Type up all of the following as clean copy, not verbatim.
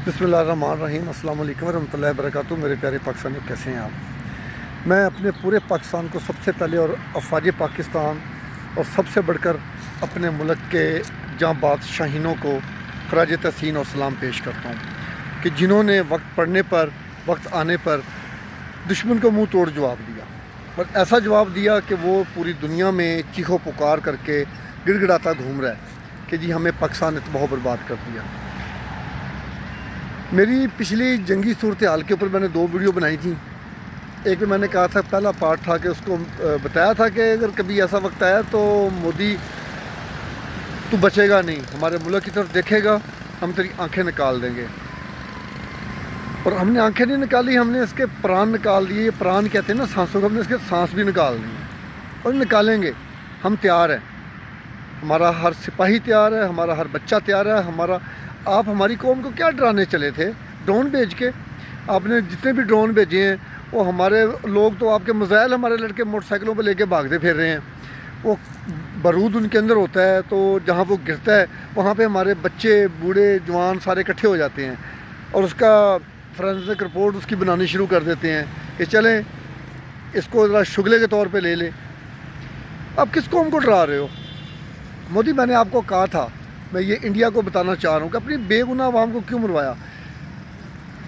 बिस्मिल्लाहिर्रहमानिर्रहीम। अस्सलाम वालेकुम रहमतुल्लाहि वबरकातुहू। मेरे प्यारे पाकिस्तानी, कैसे हैं आप? मैं अपने पूरे पाकिस्तान को सबसे पहले और अफवाज पाकिस्तान और सबसे बढ़कर अपने मुल्क के जांबाज शाहीनों को खराज तहसीन और सलाम पेश करता हूँ कि जिन्होंने वक्त पड़ने पर, वक्त आने पर दुश्मन को मुँह तोड़ जवाब दिया, और ऐसा जवाब दिया कि वो पूरी दुनिया में चीखो पुकार करके गिड़गिड़ाता घूम रहा है कि जी हमें पाकिस्तान ने तबाह बर्बाद कर दिया। मेरी पिछली जंगी सूरत हाल के ऊपर मैंने 2 वीडियो बनाई थी। एक में मैंने कहा था, पहला पार्ट था कि उसको बताया था कि अगर कभी ऐसा वक्त आया तो मोदी तू बचेगा नहीं, हमारे मुल्क की तरफ देखेगा, हम तेरी आंखें निकाल देंगे। और हमने आंखें नहीं निकाली, हमने इसके प्राण निकाल दिए। प्राण कहते हैं ना सांसों को, हमने इसके सांस भी निकाल दिए और निकालेंगे। हम तैयार हैं, हमारा हर सिपाही तैयार है, हमारा हर बच्चा तैयार है। आप हमारी कौम को क्या डराने चले थे ड्रोन भेज के? आपने जितने भी ड्रोन भेजे हैं वो हमारे लोग तो आपके मिसाइल, हमारे लड़के मोटरसाइकिलों पर लेके भागते फिर रहे हैं। वो बारूद उनके अंदर होता है, तो जहाँ वो गिरता है वहाँ पे हमारे बच्चे, बूढ़े, जवान सारे इकट्ठे हो जाते हैं और उसका फोरेंसिक रिपोर्ट उसकी बनानी शुरू कर देते हैं कि चलें इसको ज़रा शुगले के तौर पे ले लें। आप किस कौम को डरा रहे हो मोदी? मैंने आपको कहा था, मैं ये इंडिया को बताना चाह रहा हूँ कि अपनी बेगुनाह आवाम को क्यों मरवाया।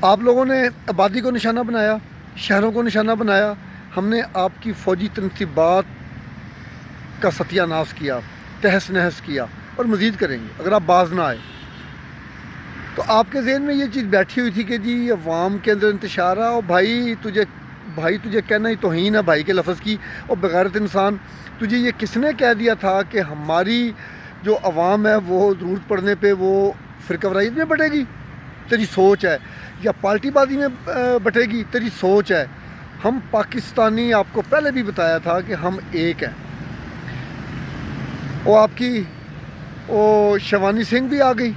आप लोगों ने आबादी को निशाना बनाया, शहरों को निशाना बनाया। हमने आपकी फ़ौजी तनसीबात का सत्यानाश किया, तहस नहस किया और मज़ीद करेंगे अगर आप बाज ना आए। तो आपके ज़हन में ये चीज़ बैठी हुई थी कि जी अवाम के अंदर इंतशार है और भाई तुझे कहना ही तौहीन है भाई के लफ्ज़ की, और बग़ैरत इंसान। तुझे ये किसने कह दिया था कि हमारी जो अवाम है वो ज़रूरत पड़ने पे वो फ़िरक़ावारायत में बटेगी? तेरी सोच है। या पार्टीबाजी में बटेगी? तेरी सोच है। हम पाकिस्तानी, आपको पहले भी बताया था कि हम एक हैं। वो आपकी शिवानी सिंह भी आ गई।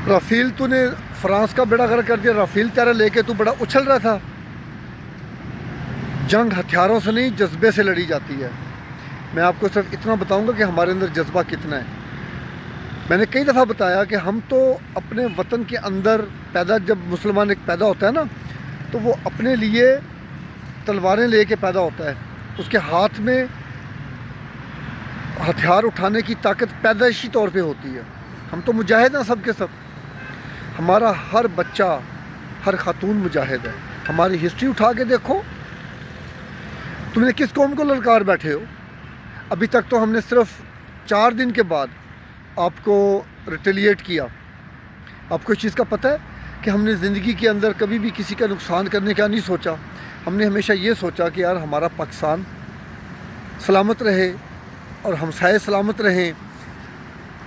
राफेल, तूने फ्रांस का बेड़ा गर्क कर दिया। राफेल तेरा लेके तू बड़ा उछल रहा था। जंग हथियारों से नहीं, जज्बे से लड़ी जाती है। मैं आपको सिर्फ इतना बताऊंगा कि हमारे अंदर जज्बा कितना है। मैंने कई दफ़ा बताया कि हम तो अपने वतन के अंदर पैदा, जब मुसलमान एक पैदा होता है ना, तो वो अपने लिए तलवारें लेके पैदा होता है। उसके हाथ में हथियार उठाने की ताकत पैदाइशी तौर पे होती है। हम तो मुजाहिद हैं सब के सब। हमारा हर बच्चा, हर खातून मुजाहिद है। हमारी हिस्ट्री उठा के देखो, तुमने किस कौम को ललकार बैठे हो? अभी तक तो हमने सिर्फ 4 दिन के बाद आपको रिटेलिएट किया। आपको इस चीज़ का पता है कि हमने ज़िंदगी के अंदर कभी भी किसी का नुकसान करने का नहीं सोचा। हमने हमेशा ये सोचा कि यार हमारा पाकिस्तान सलामत रहे और हमसाये सलामत रहें,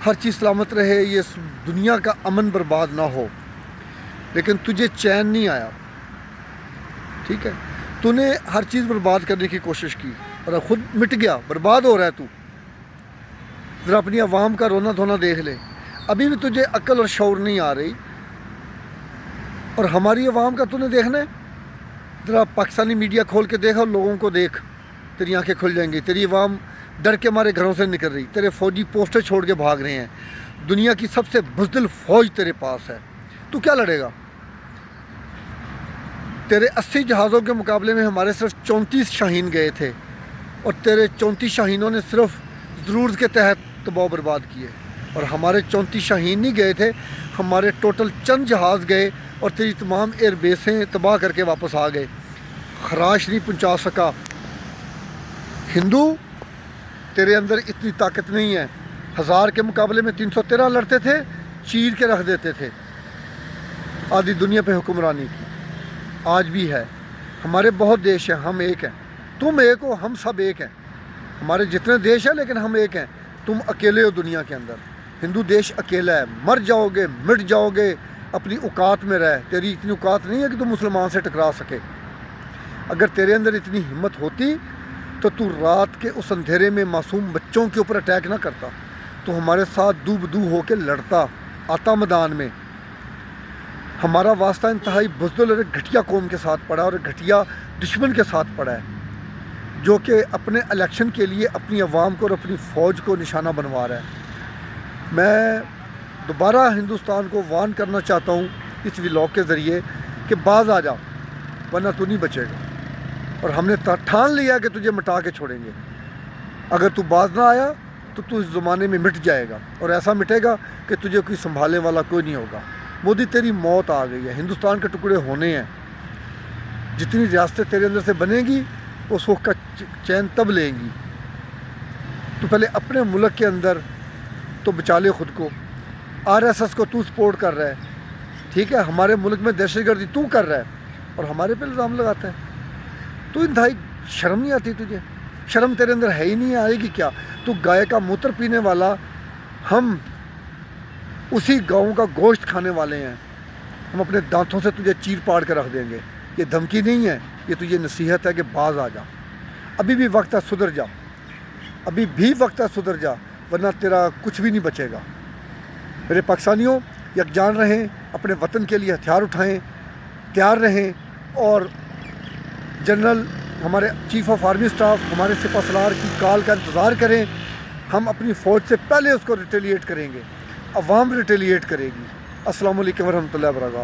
हर चीज़ सलामत रहे, ये दुनिया का अमन बर्बाद ना हो। लेकिन तुझे चैन नहीं आया, ठीक है? तूने हर चीज़ बर्बाद करने की कोशिश की और खुद मिट गया, बर्बाद हो रहा है तू। ज़रा अपनी आवाम का रोना धोना देख ले। अभी भी तुझे अक्ल और शौर नहीं आ रही। और हमारी आवाम का तूने देखना है। ज़रा पाकिस्तानी मीडिया खोल के देख और लोगों को देख, तेरी आंखें खुल जाएंगी। तेरी आवाम डर के मारे घरों से निकल रही, तेरे फ़ौजी पोस्टर छोड़ के भाग रहे हैं। दुनिया की सबसे बुज़दिल फ़ौज तेरे पास है, तू क्या लड़ेगा? तेरे 80 जहाज़ों के मुकाबले में हमारे सिर्फ 34 शाहीन गए थे, और तेरे 34 शाहीनों ने सिर्फ ज़रूरत के तहत तबाह बर्बाद किए। और हमारे 34 शाहीन नहीं गए थे, हमारे टोटल चंद जहाज़ गए और तेरी तमाम एयर बेसें तबाह करके वापस आ गए। खराश नहीं पहुंचा सका। हिंदू, तेरे अंदर इतनी ताकत नहीं है। 1000 के मुकाबले में 313 लड़ते थे, चीर के रख देते थे। आधी दुनिया पे हुक्मरानी की, आज भी है। हमारे बहुत देश हैं, हम एक हैं। तुम एक हो, हम सब एक हैं। हमारे जितने देश हैं लेकिन हम एक हैं। तुम अकेले हो दुनिया के अंदर। हिंदू देश अकेला है। मर जाओगे, मिट जाओगे, अपनी औकात में रह। तेरी इतनी औकात नहीं है कि तुम मुसलमान से टकरा सके। अगर तेरे अंदर इतनी हिम्मत होती तो तू रात के उस अंधेरे में मासूम बच्चों के ऊपर अटैक ना करता। तो हमारे साथ दू बदू होकर लड़ता, आता मैदान में। हमारा वास्ता इंतहाई बुज़दिल और घटिया कौम के साथ पड़ा और घटिया दुश्मन के साथ पड़ा है, जो कि अपने इलेक्शन के लिए अपनी आवाम को और अपनी फ़ौज को निशाना बनवा रहा है। मैं دوبارہ ہندوستان کو وارن کرنا چاہتا ہوں اس ولاگ کے ذریعے کہ باز آ جا، ورنہ تو نہیں بچے گا، اور ہم نے ٹھان لیا کہ تجھے مٹا کے چھوڑیں گے۔ اگر تو باز نہ آیا تو اس زمانے میں مٹ جائے گا، اور ایسا مٹے گا کہ تجھے کوئی سنبھالنے والا کوئی نہیں ہوگا۔ مودی تیری موت آ گئی ہے، ہندوستان کے ٹکڑے ہونے ہیں، جتنی ریاستیں تیرے اندر سے بنیں گی وہ سوکھ کا چین تب لیں گی۔ تو پہلے اپنے ملک کے اندر تو بچا لے خود کو۔ آر ایس ایس کو تو سپورٹ کر رہا ہے، ٹھیک ہے، ہمارے ملک میں دہشت گردی تو کر رہا ہے اور ہمارے پہ الزام لگاتا ہے۔ تو انتہائی شرم نہیں آتی تجھے؟ شرم تیرے اندر ہے ہی نہیں، آئے گی کیا؟ تو گائے کا موتر پینے والا، ہم اسی گاؤں کا گوشت کھانے والے ہیں، ہم اپنے دانتوں سے تجھے چیر پاڑ کے رکھ دیں گے۔ یہ دھمکی نہیں ہے، یہ تجھے نصیحت ہے کہ باز آ جا، ابھی بھی وقت ہے، سدھر جا، ابھی بھی وقت ہے، سدھر جا، ورنہ تیرا کچھ بھی نہیں بچے گا۔ میرے پاکستانیوں، یکجان رہیں، اپنے وطن کے لیے ہتھیار اٹھائیں، تیار رہیں، اور جنرل، ہمارے چیف آف آرمی اسٹاف، ہمارے سپہ سالار کی کال کا انتظار کریں۔ ہم اپنی فوج سے پہلے اس کو ریٹیلیٹ کریں گے، عوام ریٹیلیٹ کرے گی۔ السلام علیکم ورحمۃ اللہ وبرکاتہ۔